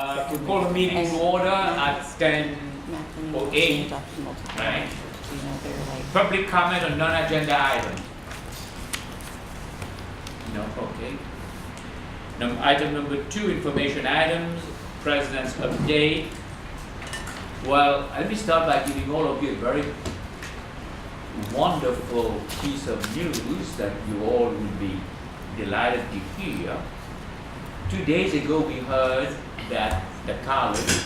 We call a meeting to order at 10:08. Right. Public comment on non-agenda items. No, okay. Item number 2, information items, President's update. Well, let me start by giving all of you a very wonderful piece of news that you all will be delighted to hear. 2 days ago, we heard that the college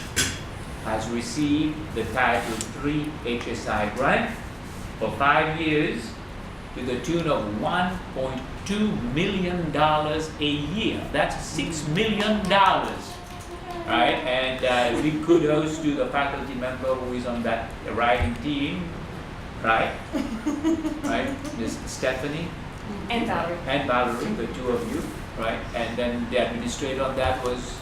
has received the Title III HSI grant for 5 years to the tune of $1.2 million a year. That's $6 million, right? And big kudos to the faculty member who is on that writing team, right? Right, Ms. Stephanie? And Valerie. And Valerie, the two of you, right? And then the administrator on that was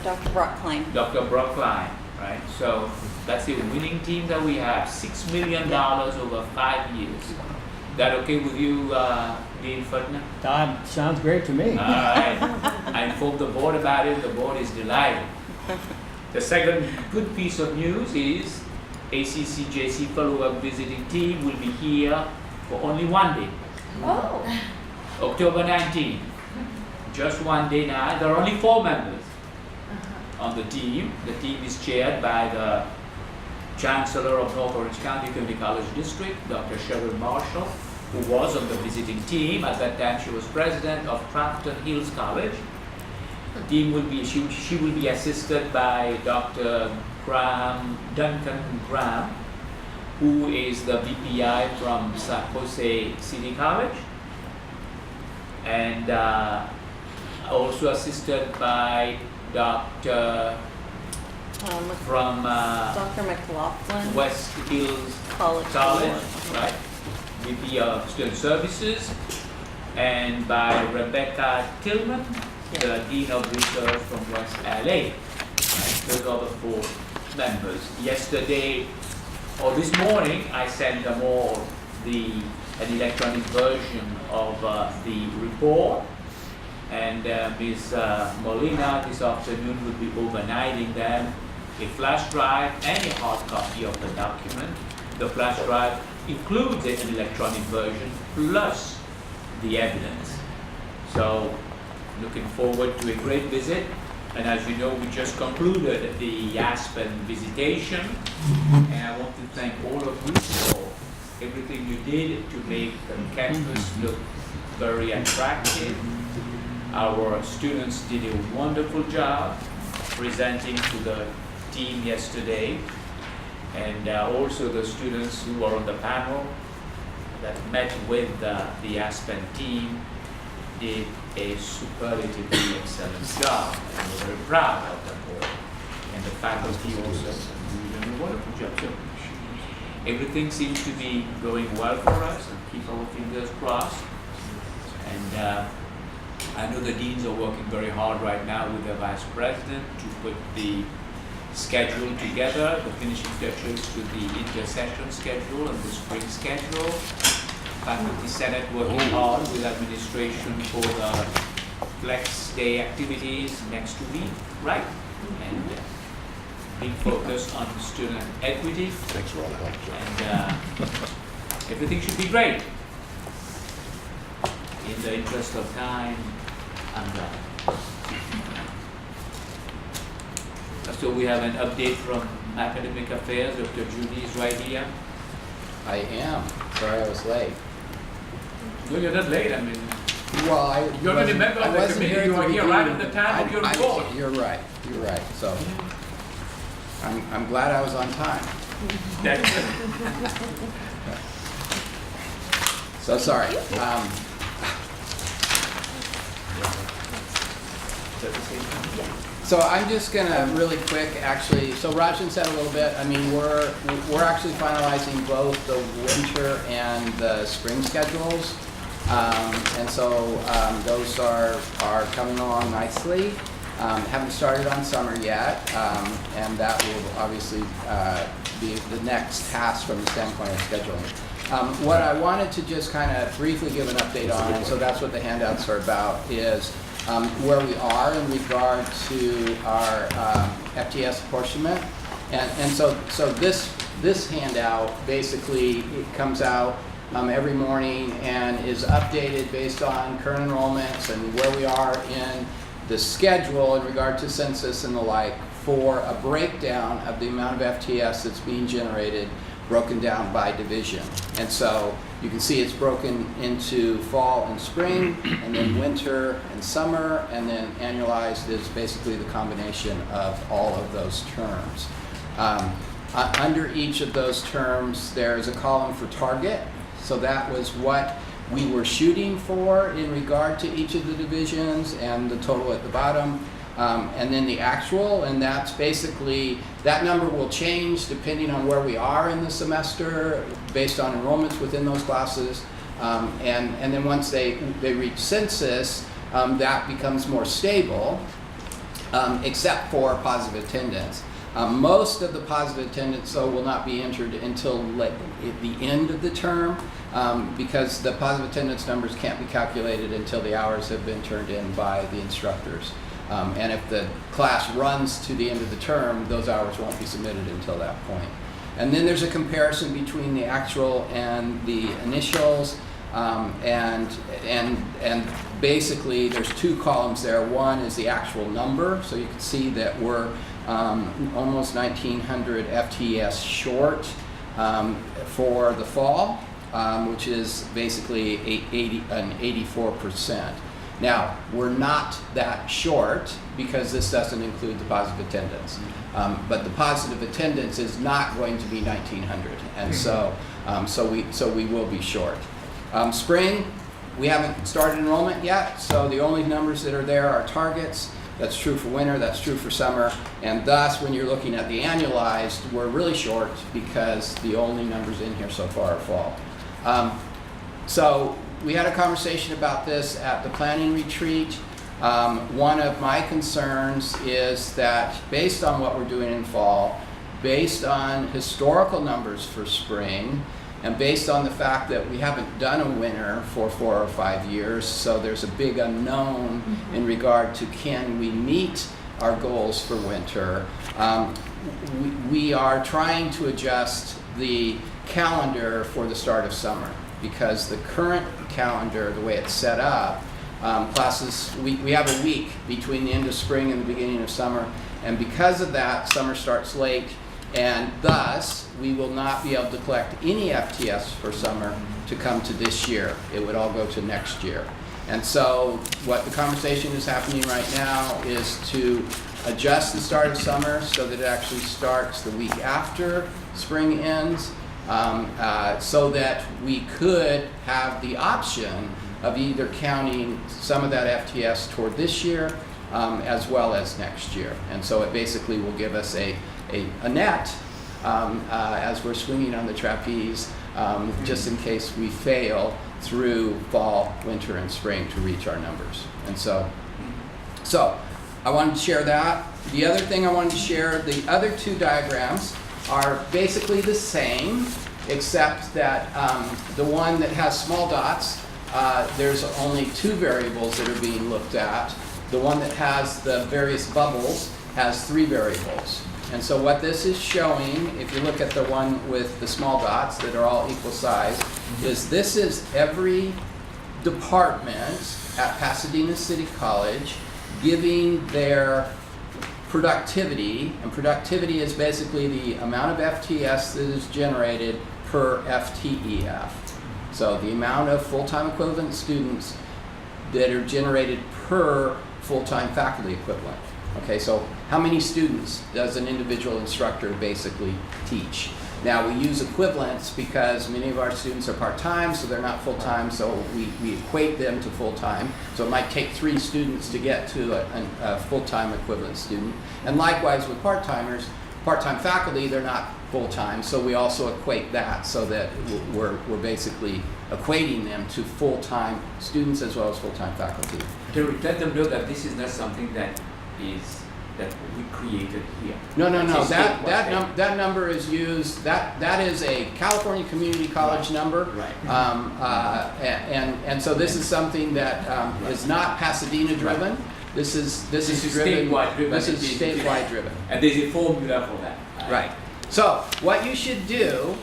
Dr. Brock Klein. Dr. Brock Klein, right? So that's the winning team that we have, $6 million over 5 years. That okay with you, Dean Futner? Sounds great to me. All right. I informed the board about it. The board is delighted. The second good piece of news is ACCJC follow-up visiting team will be here for only 1 day, Oh. October 19th. Just 1 day now. There are only 4 members on the team. The team is chaired by the Chancellor of North Orange County Community College District, Dr. Cheryl Marshall, who was on the visiting team. At that time, she was president of Crafton Hills College. The team will be, she will be assisted by Dr. Duncan Graham, who is the VPI from San Jose City College, and also assisted by Dr. from Dr. McLaughlin. West Hills College. right? VP of Student Services, and by Rebecca Tillman, the Dean of Research from West LA. Right? Those are the 4 members. Yesterday, or this morning, I sent them all an electronic version of the report, and Ms. Molina this afternoon will be overnighting them a flash drive and a hard copy of the document. The flash drive includes an electronic version plus the evidence. So, looking forward to a great visit. And as you know, we just concluded the Aspen visitation. And I want to thank all of you for everything you did to make the campus look very attractive. Our students did a wonderful job presenting to the team yesterday. And also the students who are on the panel that met with the Aspen team did a superlatively excellent job, and we're very proud of them all. And the faculty also did a wonderful job. So everything seems to be going well for us, and keep our fingers crossed. And I know the deans are working very hard right now with the vice president to put the schedule together, the finishing touches to the intersession schedule and the spring schedule. Faculty Senate working hard with administration for the flex day activities next week, right? And big focus on student equity. Thanks for all that. And everything should be great. In the interest of time, I'm done. So we have an update from Academic Affairs. Dr. Judy is right here. I am. Sorry I was late. No, you're not late. I mean, Well, you're already a member of the committee. You are here right at the time of your report. You're right. You're right. So I'm glad I was on time. That's So sorry. So I'm just gonna really quick, actually. So Rajan said a little bit. I mean, we're actually finalizing both the winter and the spring schedules, and so those are coming along nicely. Haven't started on summer yet, and that will obviously be the next task from the standpoint of scheduling. What I wanted to just kind of briefly give an update on, and so that's what the handouts are about, is where we are in regard to our FTS apportionment. And so this handout, basically, it comes out every morning and is updated based on current enrollments and where we are in the schedule in regard to census and the like, for a breakdown of the amount of FTS that's being generated, broken down by division. And so you can see it's broken into fall and spring, and then winter and summer, and then annualized is basically the combination of all of those terms. Under each of those terms, there's a column for target. So that was what we were shooting for in regard to each of the divisions, and the total at the bottom. And then the actual, and that's basically, that number will change depending on where we are in the semester based on enrollments within those classes. And then once they reach census, that becomes more stable, except for positive attendance. Most of the positive attendance, though, will not be entered until at the end of the term, because the positive attendance numbers can't be calculated until the hours have been turned in by the instructors. And if the class runs to the end of the term, those hours won't be submitted until that point. And then there's a comparison between the actual and the initials, and basically there's two columns there. One is the actual number, so you can see that we're almost 1,900 FTS short for the fall, which is basically an 84%. Now, we're not that short because this doesn't include the positive attendance. But the positive attendance is not going to be 1,900, and so we will be short. Spring, we haven't started enrollment yet, so the only numbers that are there are targets. That's true for winter, that's true for summer, and thus when you're looking at the annualized, we're really short because the only numbers in here so far are fall. So we had a conversation about this at the planning retreat. One of my concerns is that based on what we're doing in fall, based on historical numbers for spring, and based on the fact that we haven't done a winter for 4 or 5 years, so there's a big unknown in regard to can we meet our goals for winter, we are trying to adjust the calendar for the start of summer, because the current calendar, the way it's set up, classes, we have a week between the end of spring and the beginning of summer, and because of that, summer starts late, and thus we will not be able to collect any FTS for summer to come to this year. It would all go to next year. And so what the conversation is happening right now is to adjust the start of summer so that it actually starts the week after spring ends, so that we could have the option of either counting some of that FTS toward this year as well as next year. And so it basically will give us a net as we're swinging on the trapeze, just in case we fail through fall, winter, and spring to reach our numbers. And so I wanted to share that. The other thing I wanted to share, the other two diagrams are basically the same, except that the one that has small dots, there's only 2 variables that are being looked at. The one that has the various bubbles has 3 variables. And so what this is showing, if you look at the one with the small dots that are all equal size, is this is every department at Pasadena City College giving their productivity, and productivity is basically the amount of FTS that is generated per FTEF. So the amount of full-time equivalent students that are generated per full-time faculty equivalent. Okay, so how many students does an individual instructor basically teach? Now we use equivalents because many of our students are part-time, so they're not full-time, so we equate them to full-time. So it might take 3 students to get to a full-time equivalent student. And likewise with part-timers, part-time faculty, they're not full-time, so we also equate that so that we're basically equating them to full-time students as well as full-time faculty. To let them know that this is not something that we created here. No, It's a statewide thing. that number is used, that is a California Community College number. Right. And so this is something that is not Pasadena driven. This is driven. statewide driven. This is statewide driven. And there's a formula for that. Right. So what you should do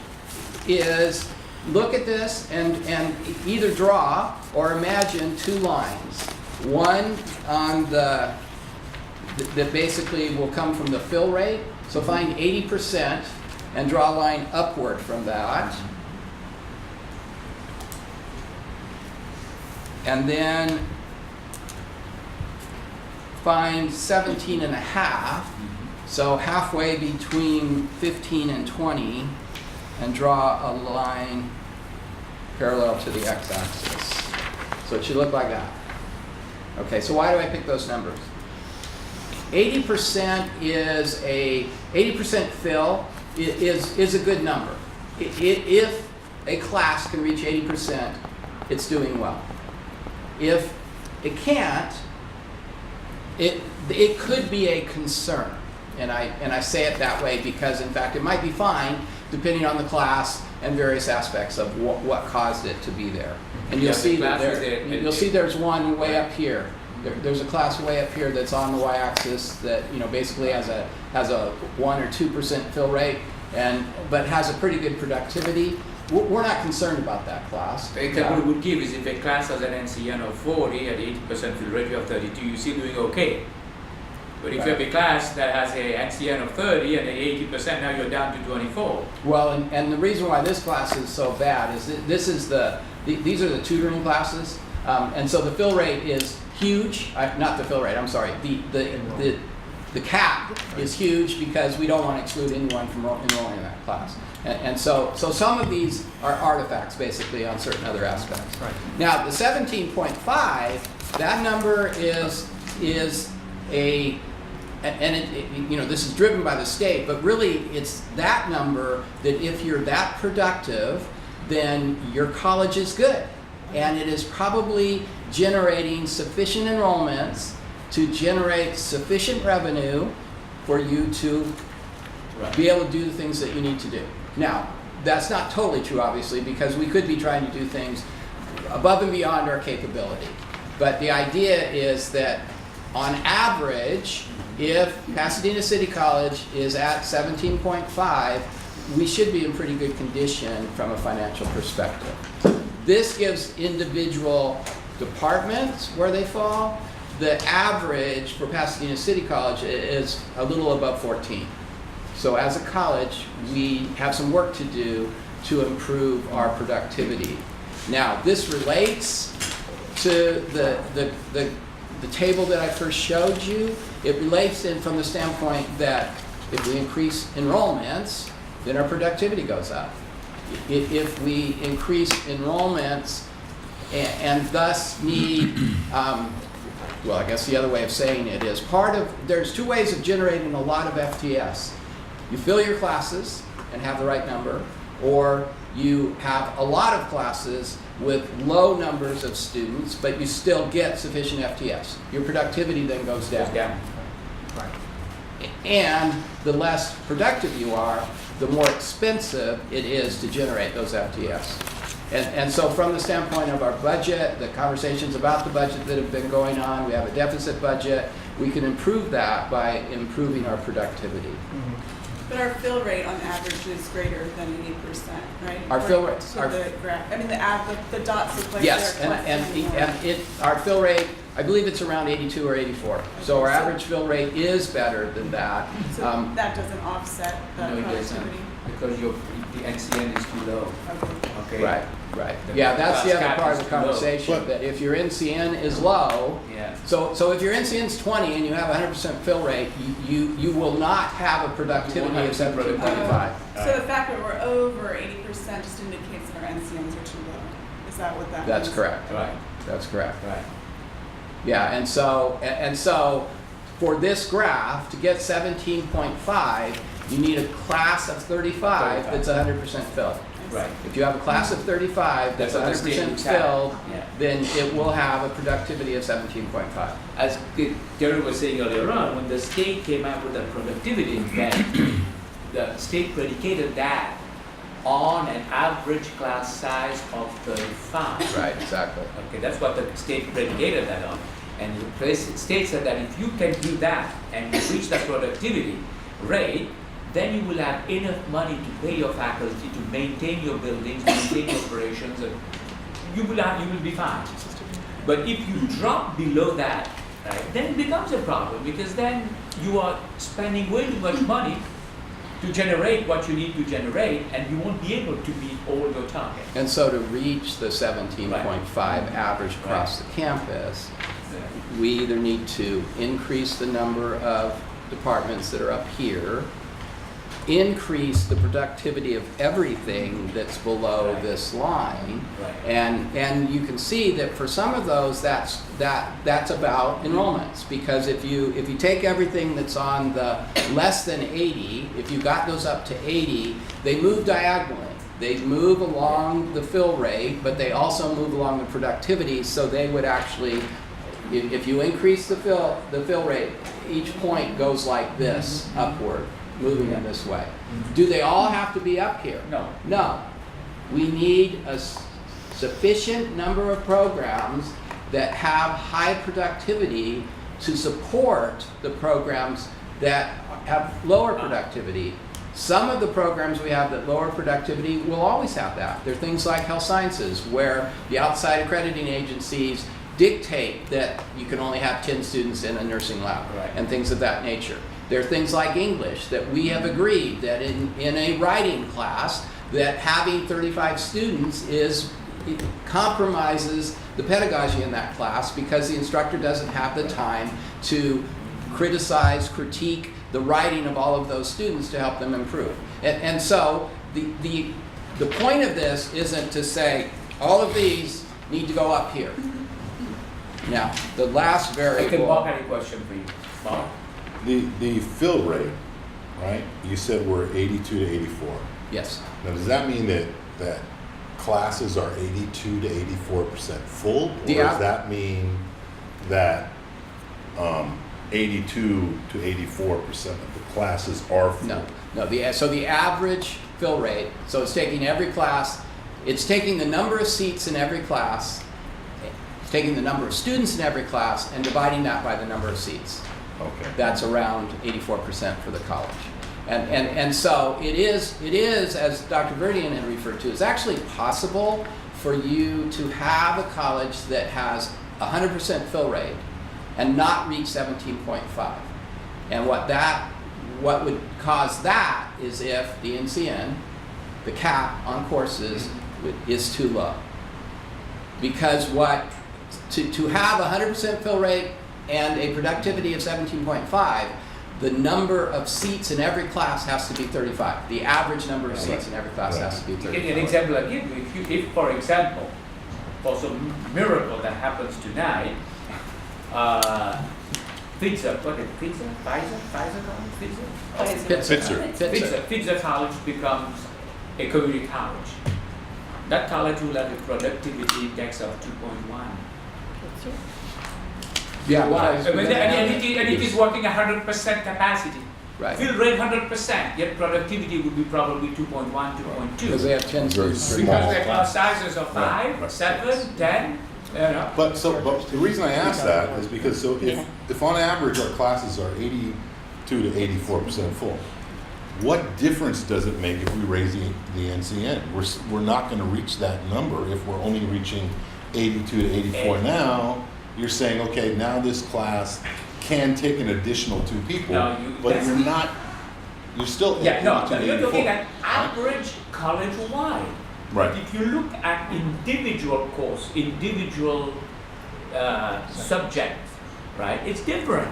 is look at this and either draw or imagine two lines. One on that basically will come from the fill rate. So find 80% and draw a line upward from that. And then find 17 and a half. So halfway between 15 and 20, and draw a line parallel to the x-axis. So it should look like that. Okay, so why do I pick those numbers? 80% is 80% fill is a good number. If a class can reach 80%, it's doing well. If it can't, it could be a concern. And I say it that way because, in fact, it might be fine depending on the class and various aspects of what caused it to be there. And you'll see that there's one way up here. There's a class way up here that's on the y-axis that basically has a 1 or 2% fill rate, but has a pretty good productivity. We're not concerned about that class. The example we would give is if a class has an NCN of 40 at 80% fill rate of 32, you're still doing okay. But if you have a class that has a NCN of 30 and 80%, now you're down to 24. Well, and the reason why this class is so bad is that these are the tutoring classes, and so the fill rate is huge. Not the fill rate. I'm sorry. The cap is huge because we don't want to exclude anyone from enrolling in that class. And so some of these are artifacts basically on certain other aspects. Right. Now the 17.5, that number is this is driven by the state, but really it's that number that if you're that productive, then your college is good. And it is probably generating sufficient enrollments to generate sufficient revenue for you to be able to do the things that you need to do. Now, that's not totally true, obviously, because we could be trying to do things above and beyond our capability. But the idea is that on average, if Pasadena City College is at 17.5, we should be in pretty good condition from a financial perspective. This gives individual departments where they fall. The average for Pasadena City College is a little above 14. So as a college, we have some work to do to improve our productivity. Now, this relates to the table that I first showed you. It relates in from the standpoint that if we increase enrollments, then our productivity goes up. If we increase enrollments and thus need, well, I guess the other way of saying it is there's two ways of generating a lot of FTS. You fill your classes and have the right number, or you have a lot of classes with low numbers of students, but you still get sufficient FTS. Your productivity then goes down. Right. And the less productive you are, the more expensive it is to generate those FTS. And so from the standpoint of our budget, the conversations about the budget that have been going on, we have a deficit budget, we can improve that by improving our productivity. But our fill rate on average is greater than 80%, right? Our fill rate- So our- the graph, I mean, the dots look like Yes, they're collecting more. our fill rate, I believe it's around 82 or 84. So our average fill rate is better than that. So that doesn't offset the No, it doesn't, productivity. because the NCN is too low. Okay. Okay. Right. The Yeah, that's the other cap part is of the too low. conversation, that if your NCN is low, Yeah. so if your NCN's 20 and you have a 100% fill rate, you will not have a productivity of 17.5. So the fact that we're over 80% just indicates that our NCMs are too low. Is that what that means? That's correct. Right. That's correct. Right. Yeah, and so for this graph, to get 17.5, you need a class of 35 that's 100% filled. Right. If you have a class of 35 that's That's what the state 100% looks at. filled, Yeah. then it will have a productivity of 17.5. As Jerry was saying earlier on, when the state came out with a productivity index, the state predicated that on an average class size of 35. Right, exactly. Okay, that's what the state predicated that on. And the state said that if you can do that and you reach that productivity rate, then you will have enough money to pay your faculty to maintain your buildings, maintain your operations, and you will be fine. But if you drop below that, right, then it becomes a problem because then you are spending way too much money to generate what you need to generate, and you won't be able to meet all your targets. And so to reach the 17.5 average across the campus, we either need to increase the number of departments that are up here, increase the productivity of everything that's below Right. this line, Right. and you can see that for some of those that's about enrollments, because if you take everything that's on the less than 80, if you got those up to 80, they move diagonally. They move along the fill rate, but they also move along the productivity, so they would actually, if you increase the fill rate, each point goes like this upward, moving in this way. Do they all have to be up here? No. No. We need a sufficient number of programs that have high productivity to support the programs that have lower productivity. Some of the programs we have that lower productivity will always have that. There are things like health sciences where the outside accrediting agencies dictate that you can only have 10 students in a nursing lab, Right. and things of that nature. There are things like English that we have agreed that in a writing class that having 35 students it compromises the pedagogy in that class because the instructor doesn't have the time to criticize, critique the writing of all of those students to help them improve. And so the point of this isn't to say all of these need to go up here. Now, the last I can variable. Mark had a question for you. Mark? The fill rate, right? You said we're 82 to 84. Yes. Now, does that mean that classes are 82 to 84% full? Or Yeah. does that mean that 82 to 84% of the classes are full? No. So the average fill rate, so it's taking every class, it's taking the number of seats in every class, it's taking the number of students in every class and dividing that by the number of seats. Okay. That's around 84% for the college. And so it is, as Dr. Verdian had referred to, it's actually possible for you to have a college that has 100% fill rate and not reach 17.5. And what would cause that is if the NCN, the cap on courses, is too low. Because to have 100% fill rate and a productivity of 17.5, the number of seats in every class has to be 35. The average number of seats in every class has to be An 35. example I give you, if for example, for some miracle that happens tonight, Pfizer College, Pfizer College becomes a community college. That college will have a productivity index of 2.1. Yeah, Why? because- And it is working 100% capacity. Right. Fill rate 100%, yet productivity would be probably 2.1, 2.2. Because they have 10 Very students. small. Because their class sizes are 5, Right. 7, 10, you know. But the reason I ask that is because if on average our classes are 82 to 84% full, what difference does it make if we raise the NCN? We're not going to reach that number if we're only reaching 82 to 84 now. You're saying, okay, now this class can take an additional 2 people, No, but that's- you're still at Yeah, no, 82 to you're 84. looking at average college-wide. Right. But if you look at individual course, individual subject, right, it's different.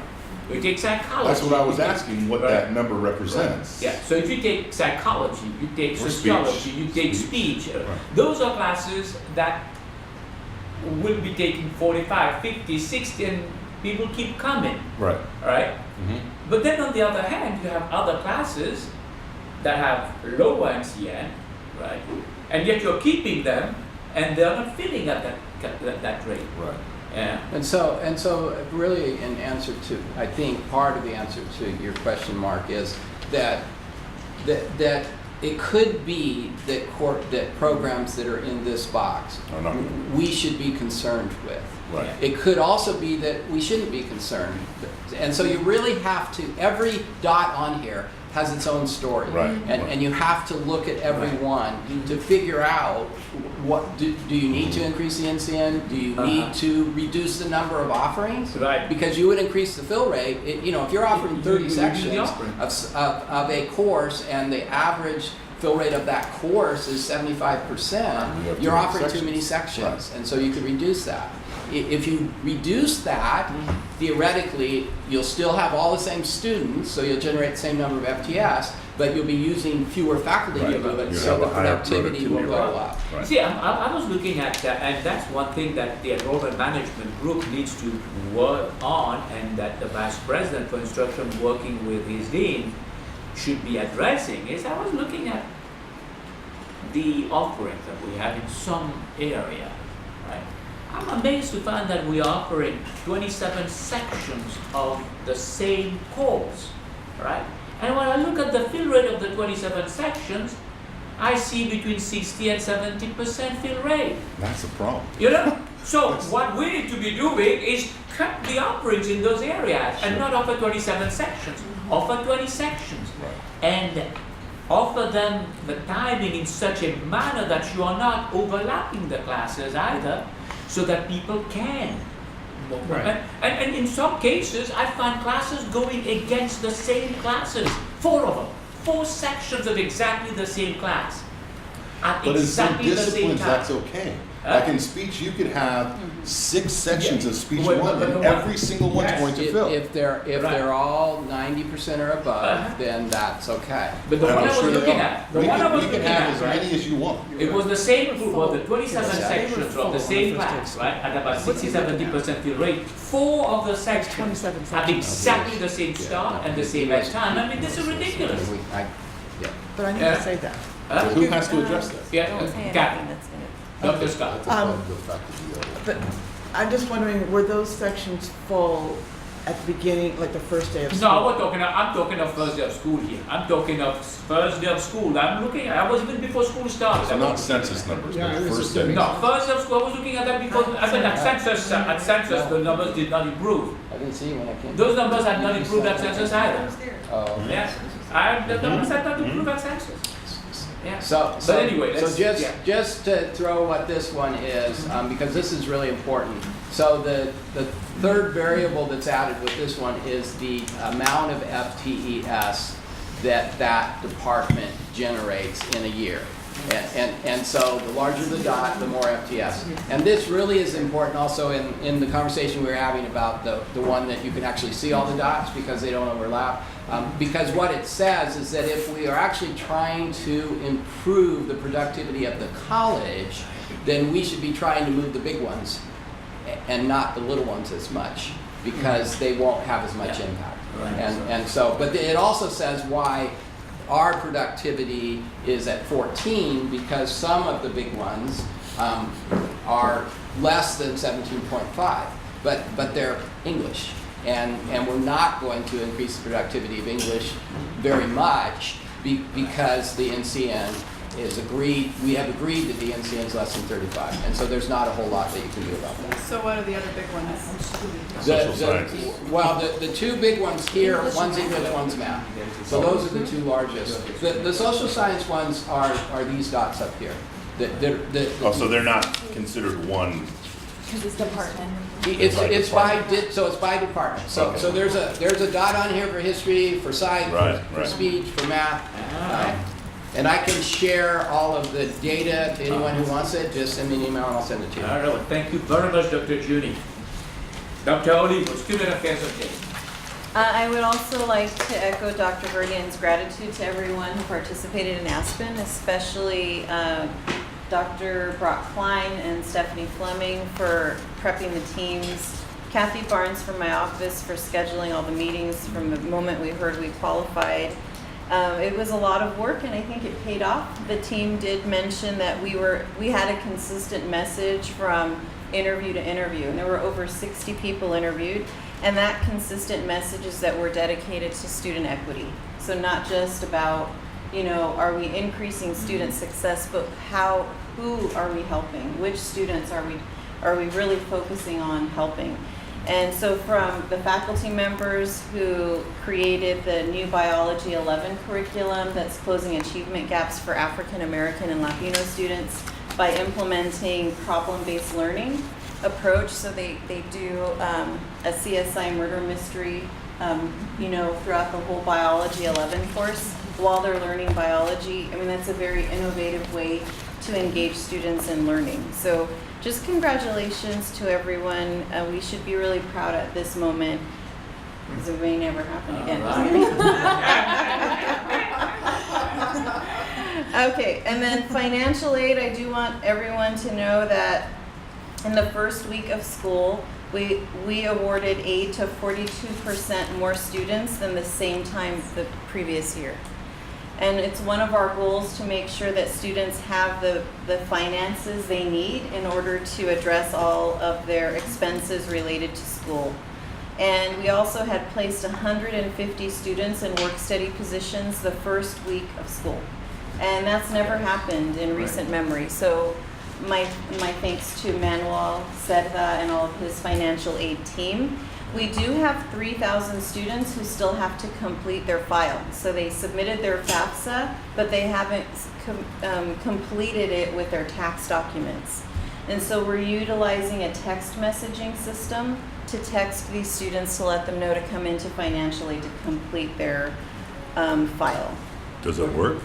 You take psychology. That's what I was you take- asking, what right. that number represents. Yeah, so if you take psychology, you take Or sociology, speech. you take speech, Right. those are classes that will be taking 45, 50, 60, and people keep coming, Right. right? Mhm. But then on the other hand, you have other classes that have lower NCN, right? And yet you're keeping them, and they're not filling at that rate. Right. Yeah. And so really in answer to, I think part of the answer to your question, Mark, is that it could be that programs that are in this box Are not gonna- we should be concerned with. Right. It could also be that we shouldn't be concerned. And so you really have to, every dot on here has its own story. Right. And you have to look at every one to figure out what, do you need to increase the NCN? Do you need to reduce the number of offerings? Right. Because you would increase the fill rate, if you're offering 30 You reduce the sections offering. of a course and the average fill rate of that course is 75%, You have too you're many offering too many sections. sections. And so you could reduce that. If you reduce that, theoretically, you'll still have all the same students, so you'll generate the same number of FTS, but you'll be using fewer faculty to Right. do it, You so have the a higher productivity will productivity go rate. up. Right. See, I was looking at that, and that's one thing that the enrollment management group needs to work on, and that the vice president for instruction working with his dean should be addressing, is I was looking at the offerings that we have in some area, right? I'm amazed to find that we are offering 27 sections of the same course, right? And when I look at the fill rate of the 27 sections, I see between 60 and 70% fill rate. That's the problem. You know? So what we need to be doing is cut the offerings in those areas and not offer 27 sections. Offer 20 sections. And offer them the timing in such a manner that you are not overlapping the classes either, so that people can. Right. And in some cases, I find classes going against the same classes, 4 of them, 4 sections of exactly the same class, at But in some exactly the same disciplines, time. that's okay. Like in speech, you could have 6 sections of speech Wait, one, but and what- every single one's Yes. going to fill. If they're all 90% or above, Uh-huh. then that's okay. But the And one I'm I was sure they looking are. at, the We one I can- was we can looking have at, as right? many as you want. It was the same group of the 27 Yeah. sections of the same class, right? At about 60-70% fill rate. 4 of the sections 27 have exactly the same start and the same end time. I mean, this is ridiculous. But I need Yeah. to say that. So Huh? who has to address that? Yeah, Don't say Kathy, anything that's gonna. Dr. Scott. That's above the faculty level. But I'm just wondering, were those sections full at the beginning, like the first day of school? No, I'm talking of first day of school here. I'm talking of first day of school. I was even before school started. So not census numbers, Yeah, but it was first just- day. No, first day of school, I was looking at that before, I mean, at census, the numbers did not improve. I didn't see when I came. Those numbers had not improved at census either. Oh. Yeah, the numbers had not improved at census. Yeah. So anyway, let's- yeah. just to throw what this one is, because this is really important. So the third variable that's added with this one is the amount of FTES that department generates in a year. And so the larger the dot, the more FTS. And this really is important also in the conversation we were having about the one that you can actually see all the dots because they don't overlap. Because what it says is that if we are actually trying to improve the productivity of the college, then we should be trying to move the big ones and not the little ones as much because they won't have as much impact. And so, but it also says why our productivity is at 14 because some of the big ones are less than 17.5, but they're English. And we're not going to increase the productivity of English very much because the NCN is agreed, we have agreed that the NCN is less than 35. And so there's not a whole lot that you can do about that. So what are the other big ones? Social sciences. Well, the 2 big ones here, one's English, one's math. So those are the 2 largest. The social science ones are these dots up here. Oh, so they're not considered one. Because it's department. It's by department. So Okay. there's a dot on here for history, for science, Right, for right. speech, for math. And I can share all of the data to anyone who wants it. Just send me an email and I'll send it to you. All right, thank you very much, Dr. Judy. Dr. Olivo, Student Affairs Update. I would also like to echo Dr. Verdian's gratitude to everyone who participated in Aspen, especially Dr. Brock Klein and Stephanie Fleming for prepping the teams, Kathy Barnes from my office for scheduling all the meetings from the moment we heard we qualified, It was a lot of work, and I think it paid off. The team did mention that we had a consistent message from interview to interview, and there were over 60 people interviewed, and that consistent message is that we're dedicated to student equity. So not just about, are we increasing student success, but who are we helping? Which students are we really focusing on helping? And so from the faculty members who created the new Biology 11 curriculum that's closing achievement gaps for African American and Latino students by implementing problem-based learning approach. So they do a CSI murder mystery, throughout the whole Biology 11 course while they're learning biology. I mean, that's a very innovative way to engage students in learning. So just congratulations to everyone. We should be really proud at this moment, because it may never happen again. Okay, and then financial aid, I do want everyone to know that in the first week of school, we awarded aid to 42% more students than the same time the previous year. And it's one of our goals to make sure that students have the finances they need in order to address all of their expenses related to school. And we also had placed 150 students in work-study positions the first week of school. And that's never happened in recent memory. So my thanks to Manuel Cerda and all of his financial aid team. We do have 3,000 students who still have to complete their file. So they submitted their FAFSA, but they haven't completed it with their tax documents. And so we're utilizing a text messaging system to text these students to let them know to come into financial aid to complete their file. Does it work?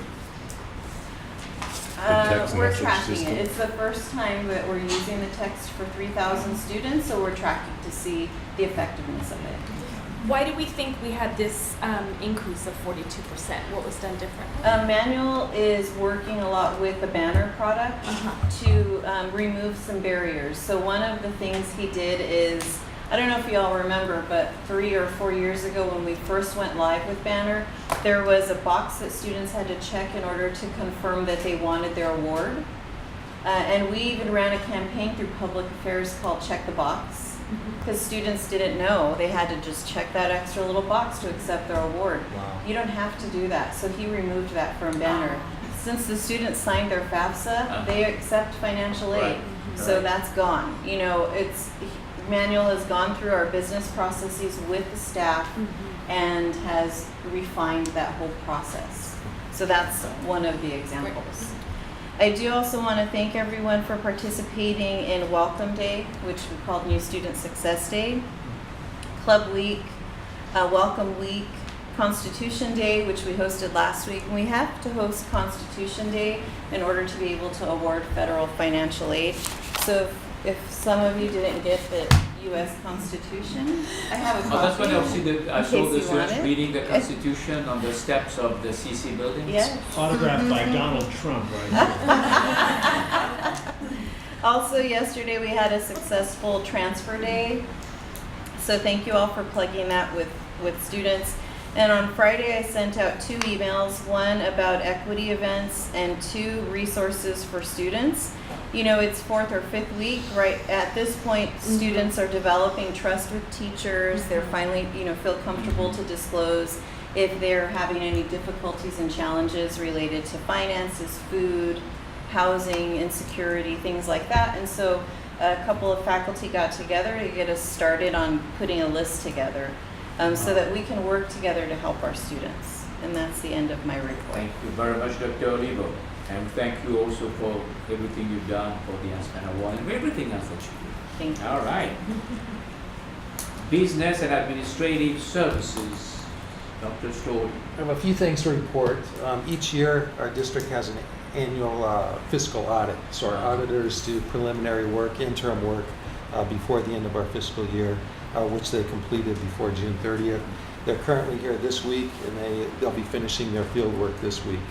text We're message tracking system? it. It's the first time that we're using the text for 3,000 students, so we're tracking to see the effectiveness of it. Why do we think we had this increase of 42%? What was done differently? Manual is working a lot with the Banner product to remove some barriers. So one of the things he did is, I don't know if you all remember, but 3 or 4 years ago when we first went live with Banner, there was a box that students had to check in order to confirm that they wanted their award. And we even ran a campaign through Public Affairs called Check the Box, because students didn't know. They had to just check that extra little box to accept their award. Wow. You don't have to do that. So he removed that from Banner. Since the students signed their FAFSA, they accept financial aid. Right. So Right. that's gone. You know, Manuel has gone through our business processes with the staff and has refined that whole process. So that's one of the examples. I do also want to thank everyone for participating in Welcome Day, which we called New Student Success Day, Club Week, Welcome Week, Constitution Day, which we hosted last week. And we have to host Constitution Day in order to be able to award federal financial aid. So if some of you didn't get the U.S. Constitution, I have a copy. Oh, that's when I saw case the you students want it. reading the Constitution on the steps of the CC building. Yeah. Autographed by Donald Trump, right? Also, yesterday we had a successful transfer day. So thank you all for plugging that with students. And on Friday, I sent out 2 emails, one about equity events and 2 resources for students. You know, it's 4th or 5th week, right? At this point, students are developing trust with teachers. They're finally, feel comfortable to disclose if they're having any difficulties and challenges related to finances, food, housing, insecurity, things like that. And so a couple of faculty got together to get us started on putting a list together so that we can work together to help our students. And that's the end of my report. Thank you very much, Dr. Olivo. And thank you also for everything you've done for the Aspen Award and everything else that you do. Thank you. All right. Business and Administrative Services, Dr. Stoll. I have a few things to report. Each year, our district has an annual fiscal audit. So our auditors do preliminary work, interim work, before the end of our fiscal year, which they completed before June 30th. They're currently here this week, and they'll be finishing their field work this week.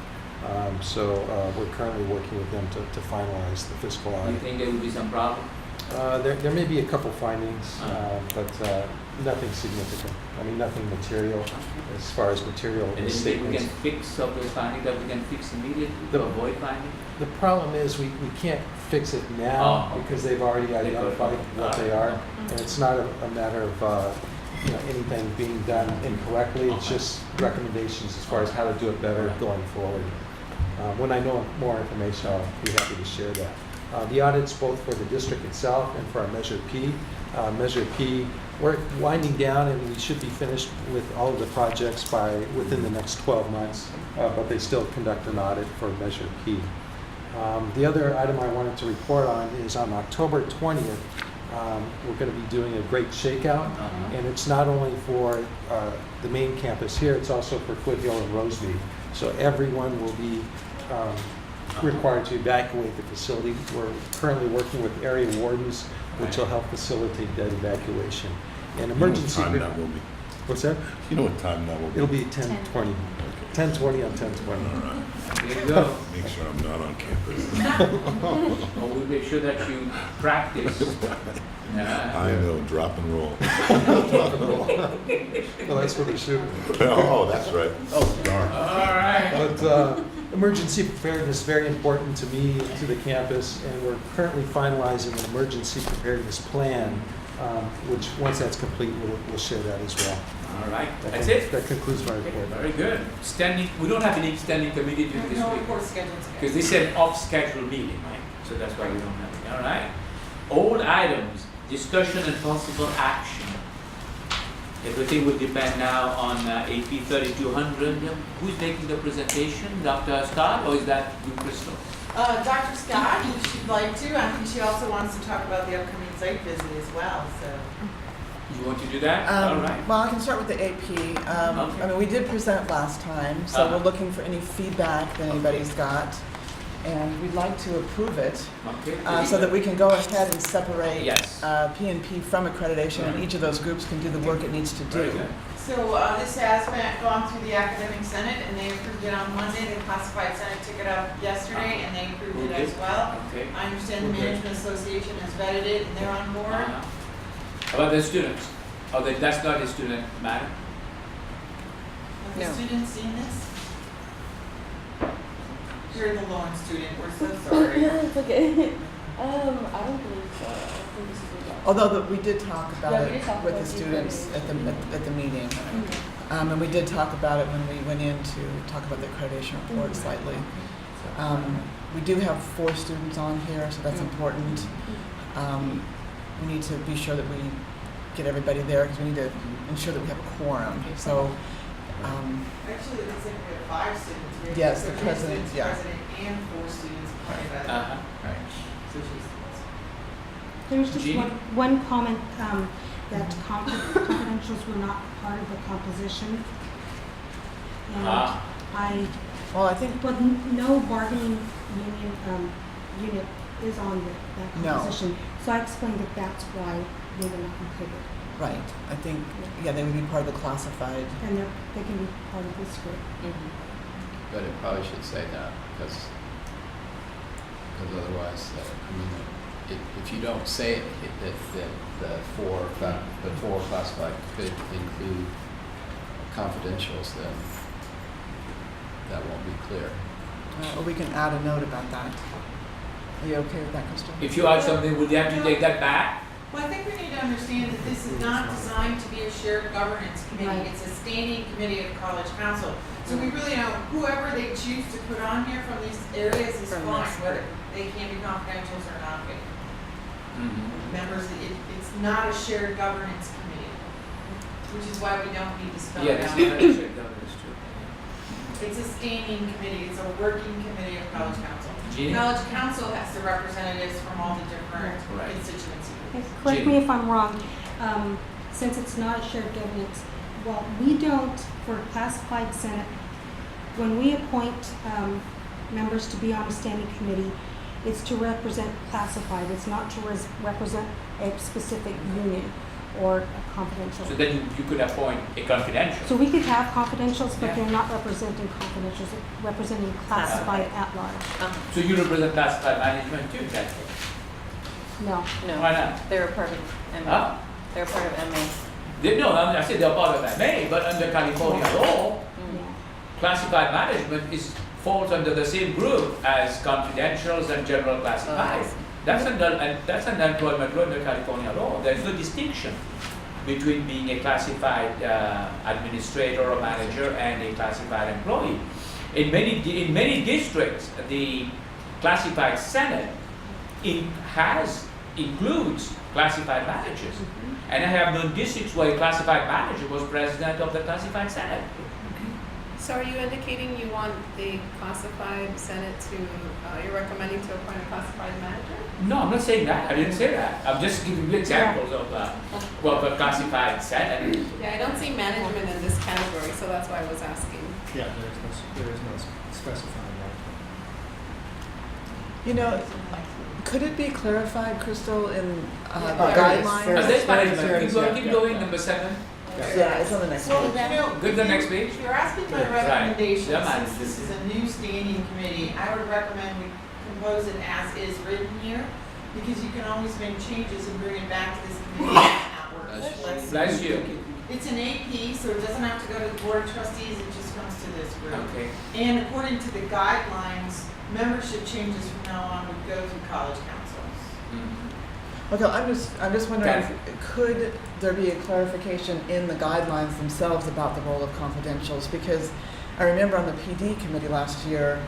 So we're currently working with them to finalize the fiscal Do you audit. think there will be some problem? There may be a couple findings, Uh-huh. but nothing significant. I mean, nothing material as far as material And anything we statements. can fix some of those findings that we can fix immediately to The- avoid finding? The problem is we can't fix it now Oh, okay. because they've already They've already- identified what they are. And it's not a matter of, anything being done incorrectly. It's Okay. just recommendations as far as how to do it better going forward. When I know more information, I'll be happy to share that. The audits both for the district itself and for our Measure P. Measure P, we're winding down and we should be finished with all of the projects within the next 12 months, but they still conduct an audit for Measure P. The other item I wanted to report on is on October 20th, we're going to be doing a great shakeout, Uh-huh. and it's not only for the main campus here, it's also for Foothill and Rosemead. So everyone will be required to evacuate the facility. We're currently working with area wardens, which will help facilitate that evacuation. And emergency. You know what time that will be? What's that? You know what time that will be? It'll be 10:20. 10:20 on 10:20. All right. There you go. Make sure I'm not on campus. Well, we'll make sure that you practice. Yeah. I know, drop and roll. Well, that's what they should. Oh, that's right. Oh, darn. All right. But emergency preparedness is very important to me, to the campus, and we're currently finalizing an emergency preparedness plan, which, once that's complete, we'll share that as well. All right. That's it. That concludes my report. Very good. We don't have any standing committee during this No week. report scheduled Because today. they said off-schedule meeting, right? So that's why we don't have it. All right. Old items, discussion and possible action. Everything will depend now on AP 3200. Who's making the presentation? Dr. Scott, or is that you, Crystal? Dr. Scott, if she'd like to, I think she also wants to talk about the upcoming site visit as well, so. You want to do that? All right. Well, I can start with the AP. Okay. I mean, we did present last time, so Uh-huh. we're looking for any feedback that anybody's got. And we'd like to approve it, Okay. so that we can go ahead and separate Yes. P&P from accreditation, and each of those groups can do the work it needs to Very do. good. So this has gone through the academic senate and they approved it on Monday. The classified senate took it up yesterday and they approved it as well. Okay. I understand the Okay. management association has vetted it and they're on board. Uh-huh. How about the students? Oh, that's not a student matter? Have the No. students seen this? You're the lone student, we're so sorry. It's okay. I don't believe so. I think this is a Although we did talk about Yeah, we it did talk with about the the students accreditation. at the meeting. And we did talk about it when we went in to talk about the accreditation report slightly. We do have 4 students on here, so that's important. We need to be sure that we get everybody there because we need to ensure that we have a quorum. So, Actually, it looks like we have 5 students. We have Yes, the three president, students, yeah. President and 4 students appointed by the Uh-huh. right. so she's. There was just Jeannie? one comment, that confidentials were not part of the composition. And Ah. Well, I think, but no bargaining union, unit is on that No. composition. So I explained that that's why they were not included. right, I think, yeah, they would be part of the classified. And they can be part of this group. But it probably should say that, because otherwise, if you don't say it, if the four classified could include confidentials, then that won't be clear. Or we can add a note about that. Are you okay with that, Crystal? If you add something, would you have to take that back? Well, I think we need to understand that this is not designed to be a shared governance committee. Right. It's a standing committee of the college council. So we really don't, whoever they choose to put on here from these areas is From fine, this whether they can be confidentials or not. But Mm-hmm. members, it's not a shared governance committee, which is why we don't need to spell Yeah, it this out. is very governance too. It's a standing committee, it's a working committee of college council. Jeannie? College council has the representatives from all the different Right. constituencies. Okay, correct me Jeannie. if I'm wrong, since it's not a shared governance, well, we don't, for classified senate, when we appoint members to be on a standing committee, it's to represent classified, it's not to represent a specific union or a confidential. So then you could appoint a confidential. So we could have confidentials, but Yeah. they're not representing confidentials, they're representing classified at large. So you represent classified management too, in that case. No. No, Why not? they're a part of MA. Huh? They're a part of MA. No, I said they're part of MA, but under California law, Yeah. classified management falls under the same group as confidentials and general classified. That's under employment law under California law. There's no distinction between being a classified administrator or manager and a classified employee. In many districts, the classified senate includes classified managers. And I have known districts where a classified manager was president of the classified senate. So are you indicating you want the classified senate to, you're recommending to appoint a classified manager? No, I'm not saying that. I didn't say that. I'm just giving you examples of the classified senate. Yeah, I don't see management in this category, so that's why I was asking. Yeah, there is no specifying that. You know, could it be clarified, Crystal, in the Yeah, guidelines? That's management. Keep going, number 7. Yeah, it's on the next Well, page. you know, Go to the next page. if you're asking for a Right. recommendation, Yeah, man, since this is a new standing committee, I would recommend we compose it as is written here, because you can always make changes and bring it back to this committee afterwards. Bless you. It's an AP, so it doesn't have to go to the board of trustees, it just comes to this group. Okay. And according to the guidelines, membership changes from now on would go through college councils. Okay, I'm just wondering, could there be a clarification in the guidelines themselves about the role of confidentials? Because I remember on the PD committee last year,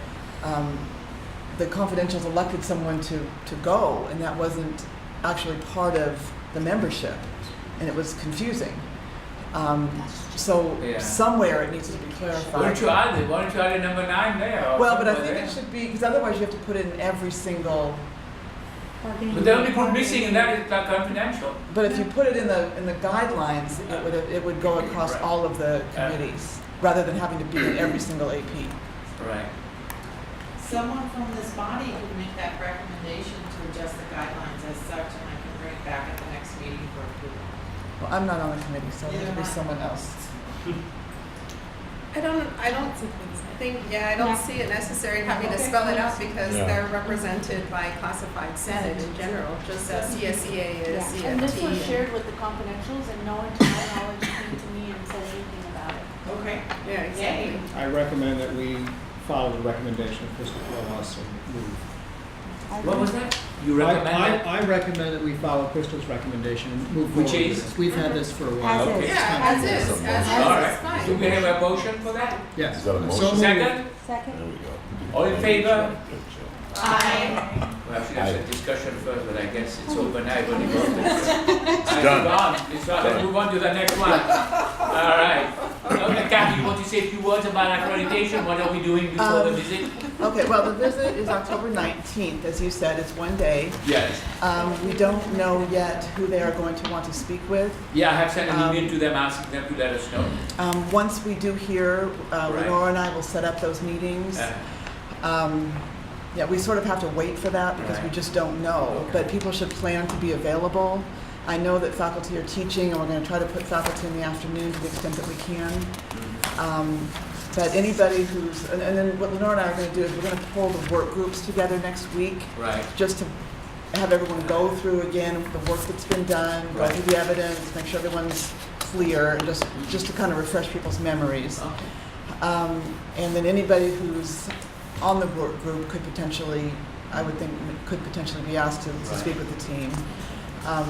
the confidentials elected someone to go, and that wasn't actually part of the membership, and it was confusing. So Yeah. somewhere it needs to be Why clarified. don't you add it? Why don't you add it number 9 there? or Well, but I somewhere think it there? should be, because otherwise you have to put it in every single. But the only group missing in that is confidential. But if you put it in the guidelines, it would go across Right. all of the committees, rather than having to be in every single AP. Right. Someone from this body could make that recommendation to adjust the guidelines as such, and I can bring it back at the next meeting for approval. Well, I'm not on the committee, so it Neither would be am I. someone else. I don't think, I don't see it necessary having to spell it out because Yeah. they're represented by classified senate in general, just as CSEA is, CFT. And this was shared with the confidentials, and no one to my knowledge came to me and said anything about it. Okay. Yeah, exactly. I recommend that we follow the recommendation of Crystal Rojas and move. What was that? You recommend that? I recommend that we follow Crystal's recommendation and move forward Which with is? this. We've had this for a while. Okay. Yeah, as is, All is right. fine. Do we have a motion for that? Yes. Is that a motion? So moved. Second? Second. There we go. All in favor? Aye. Well, I should have said discussion first, but I guess it's over now. When you voted. It's done. It's done. Let's move on to the next one. All right. Okay, Kathy, you want to say a few words about accreditation? What are we doing before the visit? Okay, well, the visit is October 19th, as you said, it's one day. Yes. We don't know yet who they are going to want to speak with. Yeah, I have sent an email to them asking them to let us know. Once we do hear, Right. Lenore and I will set up those meetings. Yeah, we sort of have to wait for that because we Right. just don't know, but people should plan to be available. I know that faculty are teaching, and we're going to try to put faculty in the afternoon to the extent that we can. But anybody who's, and then what Lenore and I are going to do is we're going to pull the work groups together next week, Right. just to have everyone go through again the work that's been done, go Right. through the evidence, make sure everyone's clear, and just to kind of refresh people's memories. Okay. And then anybody who's on the work group could potentially, I would think, could potentially be asked to Right. speak with the team.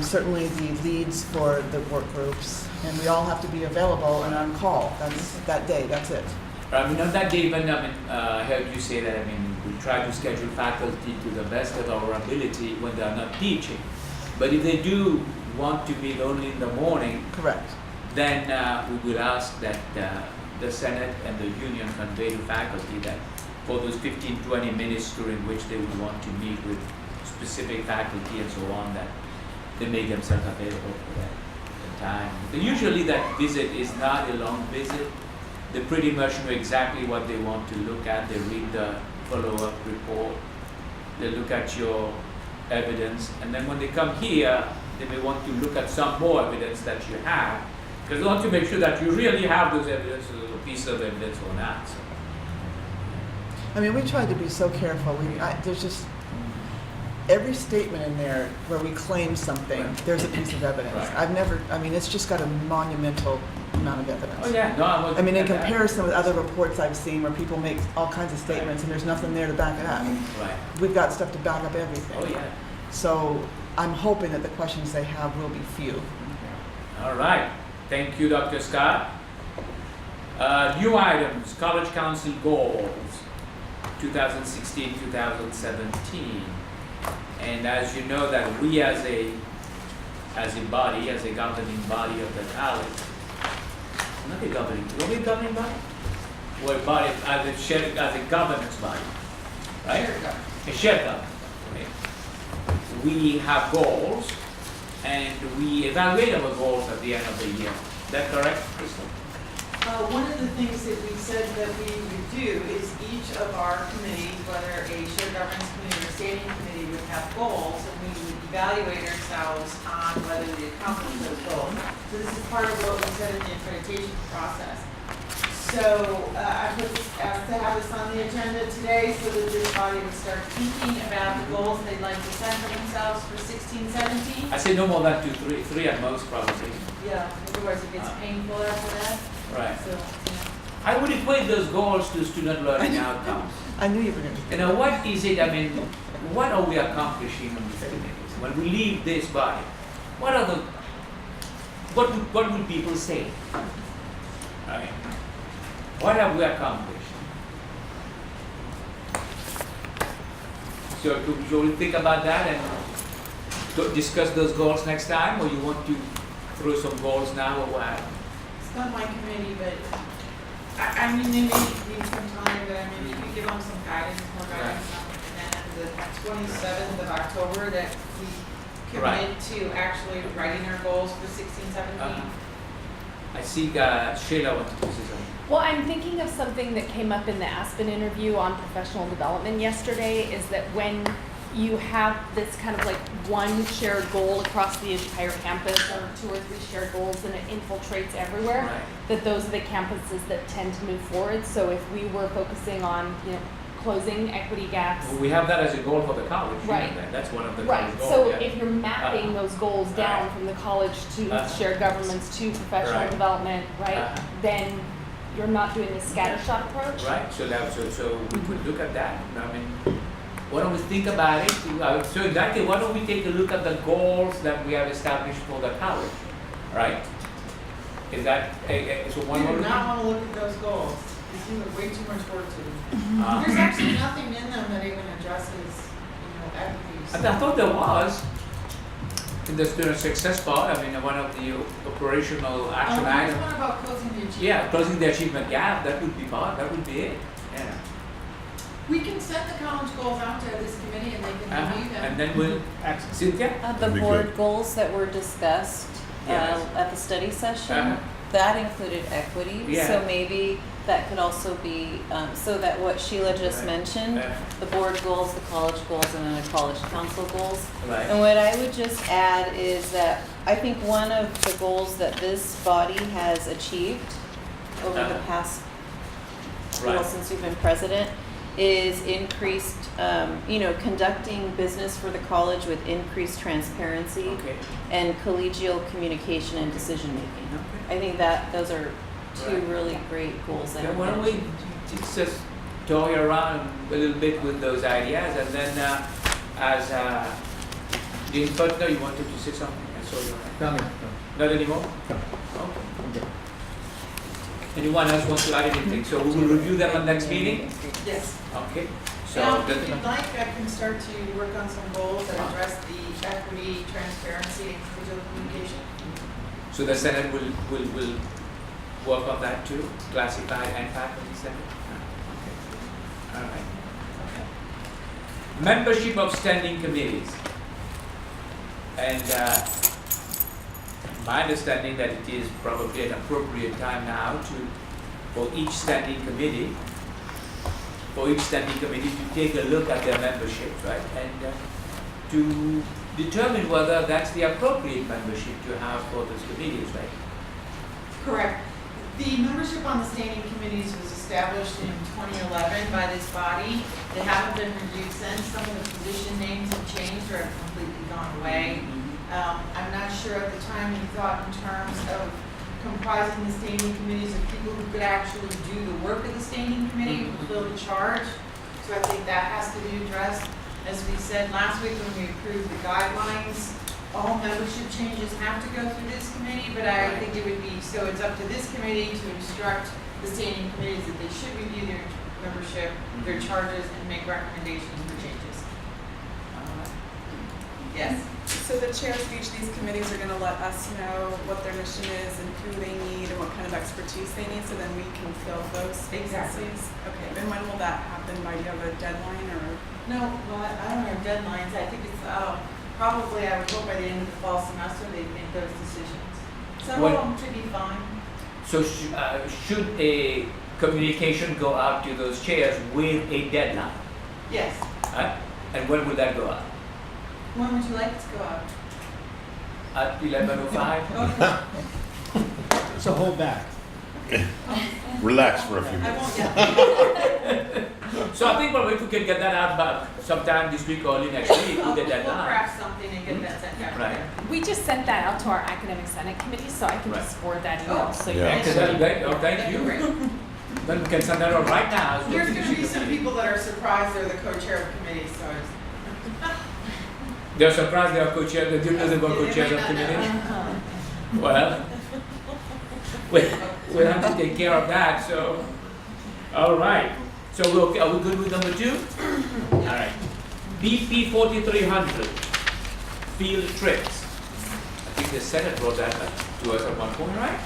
Certainly the leads for the work groups, and we all have to be available and on call. That's that day. That's it. I mean, on that day, when I heard you say that, we try to schedule faculty to the best of our ability when they are not teaching. But if they do want to meet only in the morning, Correct. then we will ask that the Senate and the union convey to faculty that for those 15-20 minutes during which they would want to meet with specific faculty and so on, that they make themselves available for that time. But usually that visit is not a long visit. They pretty much know exactly what they want to look at. They read the follow-up report. They look at your evidence. And then when they come here, they may want to look at some more evidence that you have. Because they want to make sure that you really have those evidence, a piece of evidence or not. So, I mean, we tried to be so careful. There's just, every statement in there where we claim something, Right. there's a piece of evidence. Right. I've never, I mean, it's just got a monumental amount of evidence. Oh, yeah, no, I was. I mean, in comparison with other reports I've seen where people make all kinds of statements and there's nothing there to back it up. Right, We've got stuff to back up everything. oh, yeah. So I'm hoping that the questions they have will be few. All right, thank you, Dr. Scott. New items, College Council goals, 2016, 2017. And as you know that we as a body, as a governing body of the college, not a governing body? We're a body, as a governance body, right? A shared government, right? We have goals, and we evaluate our goals at the end of the year. Is that correct, Crystal? One of the things that we said that we would do is each of our committees, whether a shared governance committee or a standing committee, would have goals, and we would evaluate ourselves on whether we accomplished those goals. So this is part of what we said in the accreditation process. So I was asked to have this on the agenda today so that this body would start thinking about the goals they'd like to set for themselves for 16, 17. I say no more than three at most, probably. Yeah, otherwise it gets painful after that. Right. So, yeah. I would equate those goals to student learning outcomes. I knew you were going to. You know, what is it, I mean, what are we accomplishing on these committees? When we leave this body, what would people say? Right? What have we accomplished? So should we think about that and discuss those goals next time, or you want to throw some goals now or what? It's not my committee, but I mean, they may need some time, but I mean, you could give them some guidance, more guidance on it. And then the 27th of October that we committed to actually writing our goals for 16, 17. I see Sheila wants to say something. Well, I'm thinking of something that came up in the Aspen interview on professional development yesterday, is that when you have this kind of like one shared goal across the entire campus, or 2 or 3 shared goals, and it infiltrates everywhere, Right. that those are the campuses that tend to move forward. So if we were focusing on, closing equity gaps. Well, we have that as a goal for the college. you know Right. that. That's one of the Right, college goals. so yeah. if you're mapping those goals down Right. from the college to shared governments to professional Right. development, right? Then you're not doing the scattershot approach. Right, so we could look at that. I mean, why don't we think about it? So in that case, why don't we take a look at the goals that we have established for the college, right? Is that, so one We more? do not want to look at those goals. They seem like way too much work to do. Uh, There's actually nothing in them that even addresses, equity. I thought there was, in the student success part, I mean, one of the operational action There's items. one about closing the achievement. Yeah, closing the achievement gap, that would be part, that would be it, yeah. We can send the college goals out to this committee and they can review them. And then we'll, Cynthia? The That'd be board good. goals that were discussed Yes. at the study session, Uh-huh. that included equity. Yeah. So maybe that could also be, so that what Sheila just Right. mentioned, Uh, the board goals, the college goals, and then the college council goals. Right. And what I would just add is that I think one of the goals that this body has achieved over the Uh-huh. past, Right. since you've been president, is increased, conducting business for the college with increased transparency Okay. and collegial communication and decision making. Okay. I think that those are two Right. really great goals. that Yeah, I why don't we just toy around a little bit with those ideas, and then as Dean Putner, you wanted to say something? I saw you. No. Not anymore? No. Okay. Anyone else want to add anything? So we will review them on next meeting? Yes. Okay. So Now, that- if you'd like, I can start to work on some goals that address the equity, transparency, and collegial communication. so the Senate will work on that too, classified and faculty Senate? Okay. All right. Okay. Membership of standing committees. And my understanding that it is probably an appropriate time now for each standing committee to take a look at their membership, right? And to determine whether that's the appropriate membership to have for those committees, right? Correct. The membership on the standing committees was established in 2011 by this body. They haven't been reviewed since. Some of the position names have changed or have completely gone away. I'm not sure at the time we thought in terms of comprising the standing committees of people who could actually do the work of the standing committee, fulfill the charge. So I think that has to be addressed. As we said last week when we approved the guidelines, all membership changes have to go through this committee, but I think it would be, so it's up to this committee to instruct the standing committees that they should review their membership, their charges, and make recommendations for changes. Yes? So the chairs of each of these committees are gonna let us know what their mission is and who they need and what kind of expertise they need, so then we can fill those Exactly. vacancies? Okay, and when will that happen? Do you have a deadline or? No, well, I don't have deadlines. I think it's, probably, I would hope by the end of the fall semester, they'd make those decisions. Some of What- them should be fine. So should a communication go out to those chairs with a deadline? Yes. And when will that go out? When would you like it to go out? At 11:05? So hold back. Relax for a few I minutes. won't yet. So I think probably if we can get that out by sometime this week or early next week, we'll get that We'll done. craft something and get that sent out. Right. We just sent that out to our academic senate committee, so I can just forward that email, so you Yeah. guys. Excellent, thank you. Then we can send that out right now. as well There's to the gonna be some committee. people that are surprised they're the co-chair of committee, so it's. They're surprised they are co-chair, they didn't know they were co-chairs of committee. Well, we'll have to take care of that, so, all right. So are we good with number 2? All right. BP 4300, field trips. I think the Senate brought that up to us at one point, right?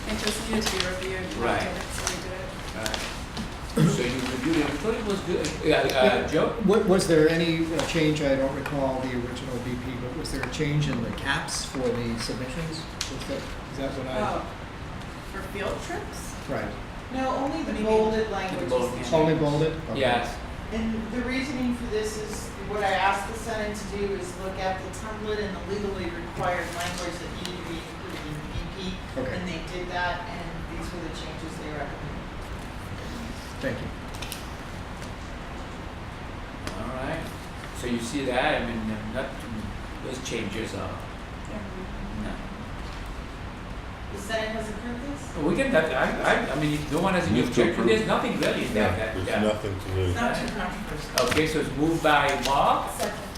It just needed to be reviewed. and we Right. did it, So we did it. So you reviewed it, I thought it was good. Joe? Was there any change, I don't recall the original BP, but was there a change in the caps for the submissions? Is that what Oh, for field trips? right, No, only What the do you mean? bolded language bolded. is only changed. bolded? Okay. Yes. And the reasoning for this is, what I asked the Senate to do is look at the template and the legally required language that needed to be included in the BP. Okay. And they did that, and these were the changes they recommended. Thank you. All right. So you see that, I mean, not, those changes are, no. The Senate has approved this? We can, I mean, if no one has any Move to objection, approve. there's nothing really in there There's that, nothing to really. It's not too controversial. Okay, so it's moved by Mark,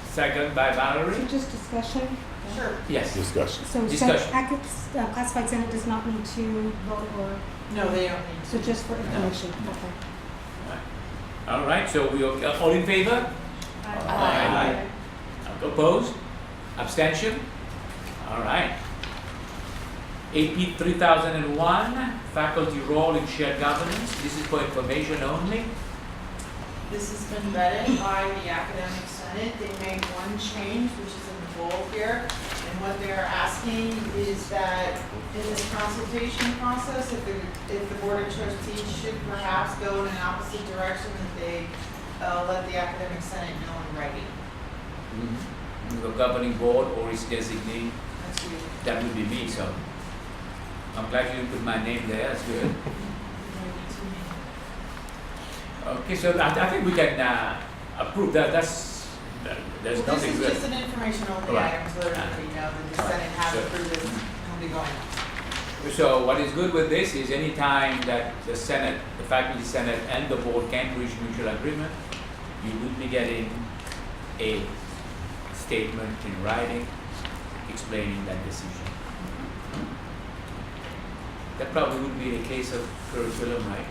second by So Valerie. just discussion. Sure. Yes. Discussion. So Discussion. classified senate does not need to vote or, No, they don't need to. so just for information, okay. All right, so we are all in favor? Aye. Opposed? Abstention? All right. AP 3001, faculty role in shared governance. This is for information only. This has been vetted by the academic senate. They made one change, which is in the bold here. And what they're asking is that in this consultation process, if the board of trustees should perhaps go in an opposite direction, that they let the academic senate know in writing. The governing board or its designee, That's you. that would be me, so. I'm glad you put my name there, that's good. Okay, so I think we can approve that, there's Well, nothing this is really. just an information only Right. item, so that everybody knows that the senate has Sure. approved this and will be going on. So what is good with this is any time that the Senate, the faculty senate and the board can reach mutual agreement, you would be getting a statement in writing explaining that decision. That probably would be the case of curriculum, right?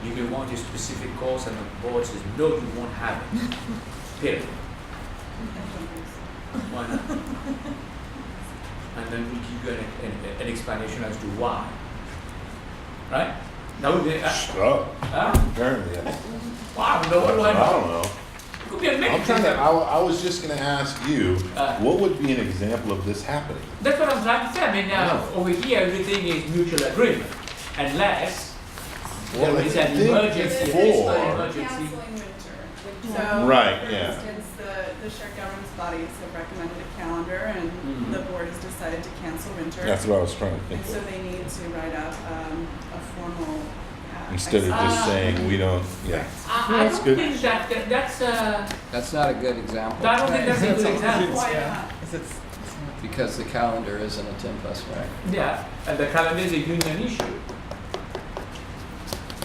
You may want a specific course and the board says, no, you won't have it. Period. Why not? And then we give you an explanation as to why. Right? That would be, Oh, apparently, yes. wow, no, what do I I know? don't know. It could be a I'm mix. trying to, I was just gonna ask you, Uh. what would be an example of this happening? That's what I'm trying to say. I mean, over here, everything is mutual agreement. Unless Well, there is I an think emergency. before- Emergency. Canceling winter. So, Right, for yeah. instance, the shared governance bodies have recommended a calendar, and Mhm. the board has decided to cancel winter. That's what I was trying to And think so of. they need to write up a formal. Instead of just Ah. saying, we don't, yeah. I That's don't good. think that's That's not a good example. I don't think that's a good example. Why Yeah. not? It's Because the calendar isn't a 10+1. Yeah, and the calendar is a union issue.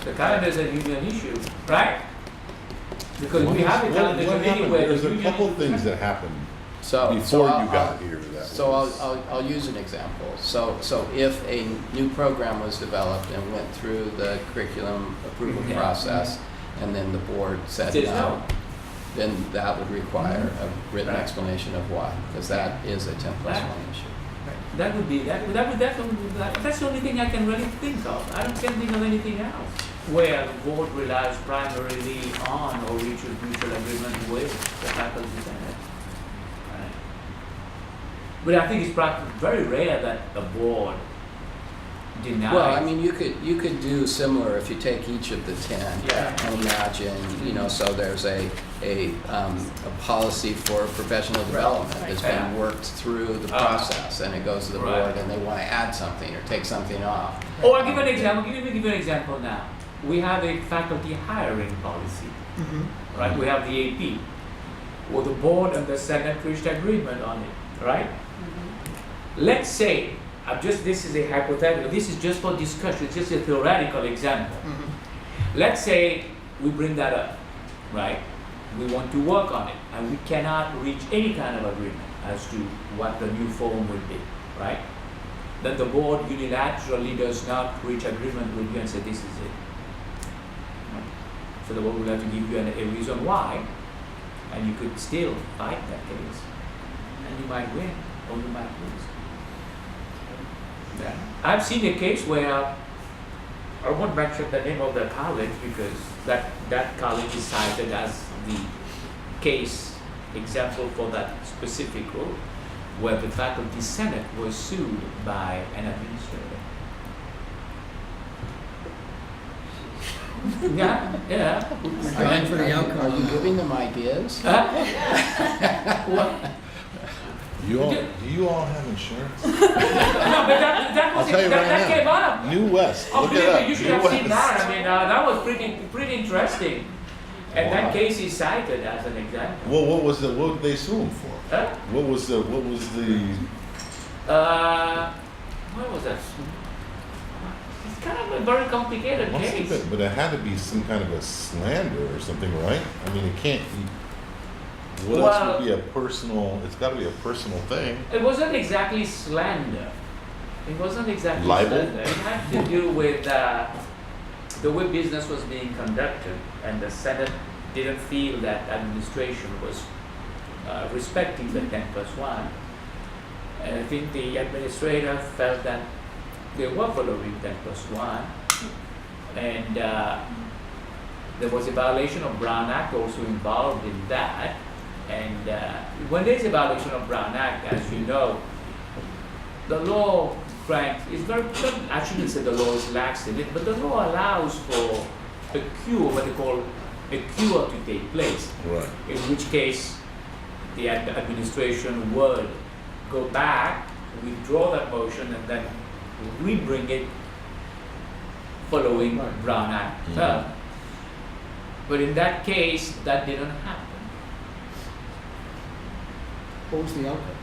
The calendar is a union issue, right? Because we have a calendar What committee happened? where the There's a union. couple things that happened So before I'll- you got here. That So was- I'll use an example. So if a new program was developed and went through the curriculum approval Yeah. process, and then the board said Says no, no. then that would require a written Right. explanation of why, because that is a 10+1 issue. That would definitely, that's the only thing I can really think of. I can't think of anything else. Where the board relies primarily on or reaches mutual agreement with the faculty senate. Right. But I think it's very rare that the board denies. Well, I mean, you could do similar if you take each of the 10 Yeah. and imagine, so there's a policy for professional development that's Yeah. been worked through the process, and it goes to the Right. board and they want to add something or take something off. Oh, I'll give you an example. Let me give you an example now. We have a faculty hiring policy, right? We have the AP. Well, the board and the Senate reached agreement on it, right? Let's say, this is a hypothetical, this is just for discussion, it's just a theoretical example. Let's say we bring that up, right? We want to work on it, and we cannot reach any kind of agreement as to what the new form would be, right? Then the board unilaterally does not reach agreement with you and say, this is it. So the board will have to give you a reason why, and you could still fight that case, and you might win or you might lose. Yeah. I've seen a case where I won't mention the name of the college because that college is cited as the case example for that specific rule, where the faculty senate was sued by an administrator. Yeah. Fine for the outcome. Are you giving them ideas? What? Do you all have insurance? No, but that was I'll tell you right that now. came up. New West, Oh, look believe it me, up. you should New have seen West. that. I mean, that was pretty interesting. And Wow. that case is cited as an example. Well, what did they sue him for? Huh? What was the, What was that? It's kind of a very complicated must have case. been, but it had to be some kind of a slander or something, right? I mean, it can't be, what else Well- would be a personal, it's gotta be a personal thing. It wasn't exactly slander. It wasn't exactly Libel? slander. It had to do with the way business was being conducted, and the Senate didn't feel that administration was respecting the 10+1. And I think the administrator felt that they were following 10+1, and there was a violation of Brown Act also involved in that. And when there's a violation of Brown Act, as you know, the law, Frank, is very, I shouldn't say the law is lax in it, but the law allows for a cure, what they call a cure to take place, Right. in which case the administration would go back, withdraw that motion, and then rebring it following Brown Act. Mhm. But in that case, that didn't happen. What was the outcome?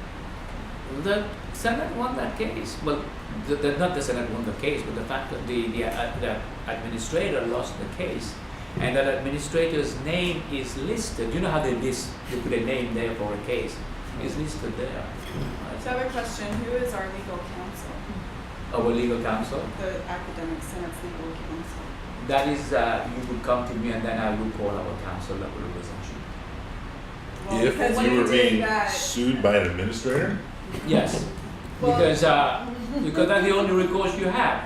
The Senate won that case. Well, not the Senate won the case, but the fact that the administrator lost the case, and that administrator's name is listed. You know how they put a name there for a case. It's listed there. So I have a question, who is our legal counsel? Our legal counsel. The academic senate's legal counsel? That is, you would come to me and then I would call our counsel that will represent you. Well, If because you we were did being that- sued by an administrator? Yes, Well- because that's the only recourse you have.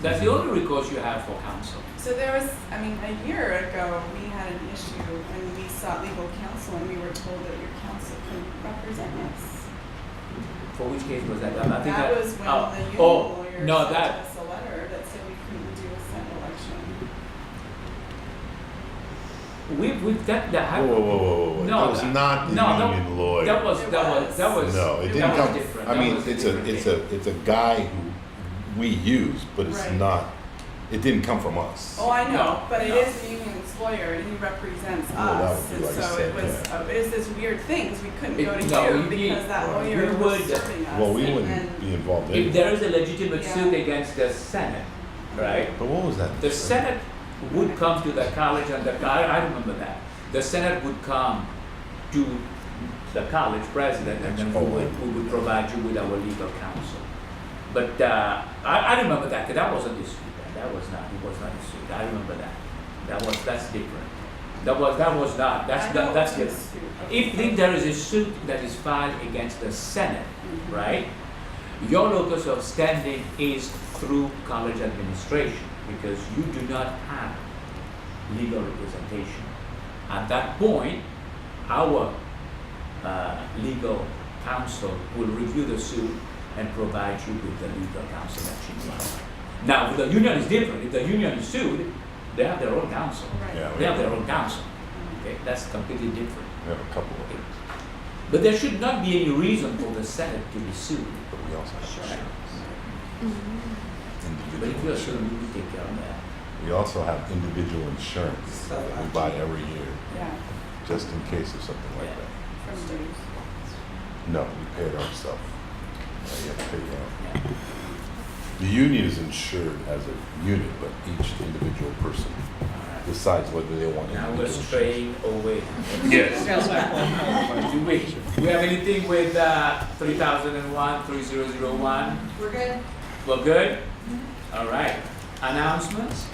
That's the only recourse you have for counsel. So there was, a year ago, we had an issue and we sought legal counsel and we were told that your counsel couldn't represent us. For which case was that? I think That was when the union lawyer no, sent that, us a letter that said we couldn't do a Senate election. we've got the. Whoa, whoa, whoa, whoa, whoa. No, That was not the no, union lawyer. That was. No, it didn't that was come, different. I That mean, was it's different. a guy who we use, but it's Right. not, it didn't come from us. Oh, I know, No, but it no. is the union's lawyer, and he represents Well, that us, would be and like I so said, it was, yeah. it is this weird thing, 'cause we couldn't go to No, you we- because that Right. lawyer we was would- serving us. Well, we and wouldn't then- be involved If anyway. there is a legitimate Yeah. suit against the Senate, right? But what was that? The Senate would come to the college and I remember that. The Senate would come to the college president and then we would provide you with our legal counsel. But I remember that, 'cause that wasn't the suit. That was not, it was not a suit. I remember that. That's different. That's not, I know that's it was different. a suit. If there is a suit that is filed against the Senate, right? Your locus of standing is through college administration because you do not have legal representation. At that point, our legal counsel will review the suit and provide you with the legal counsel that you need. Now, the union is different. If the union is sued, they have their own counsel. Right. Yeah, They have their own counsel. Okay, that's completely different. We have a couple of it, But there should not be any reason for the Senate to be sued. but we also have Sure. But if individual you're sued, insurance. you take care of that. We also have individual insurance that we buy every year, Yeah, just in case of something like Yeah. that. from dues. No, we pay it ourselves. You have to pay it out. Yeah. The union is insured as a unit, but each individual person decides whether they want Now we're individual insurance. straying away. Yes. Do we have anything with 3001, 3001? We're good? We're good? All right. Announcements?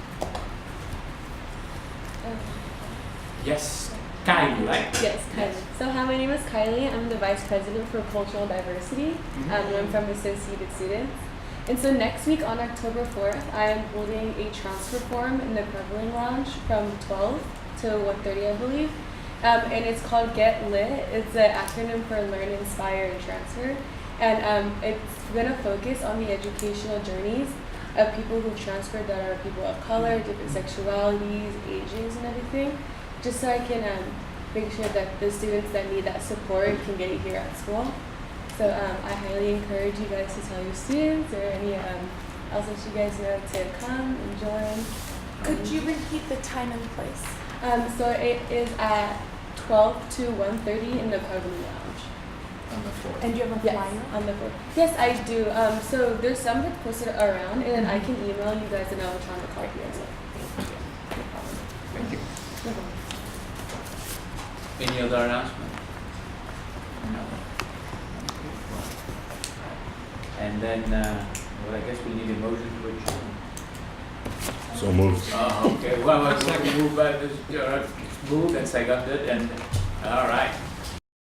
Yes, Kylie, right? Yes, Kylie. So hi, my name is Kylie. I'm the Vice President for Cultural Diversity. And I'm from Associated Students. And so next week on October 4th, I am holding a transfer forum in the Curveling Lounge from 12 to 1:30, I believe. And it's called Get Lit. It's an acronym for Learn, Inspire, and Transfer. And it's going to focus on the educational journeys of people who transferred that are people of color, different sexualities, ages, and everything. Just so I can make sure that the students that need that support can get it here at school. So I highly encourage you guys to tell your students or any else that you guys know to come and join. Could you repeat the time and place? So it is at 12 to 1:30 in the Carveling Lounge. On the floor. And do you have a Yes, flyer? on the board. Yes, I do. So there's some that posted around, and then I can email you guys, and I'll try to copy it. Thank you. No problem. Any other announcement? No. And then, well, I guess we need a motion to adjourn. So moved. Okay, well, moved and seconded, and, all right.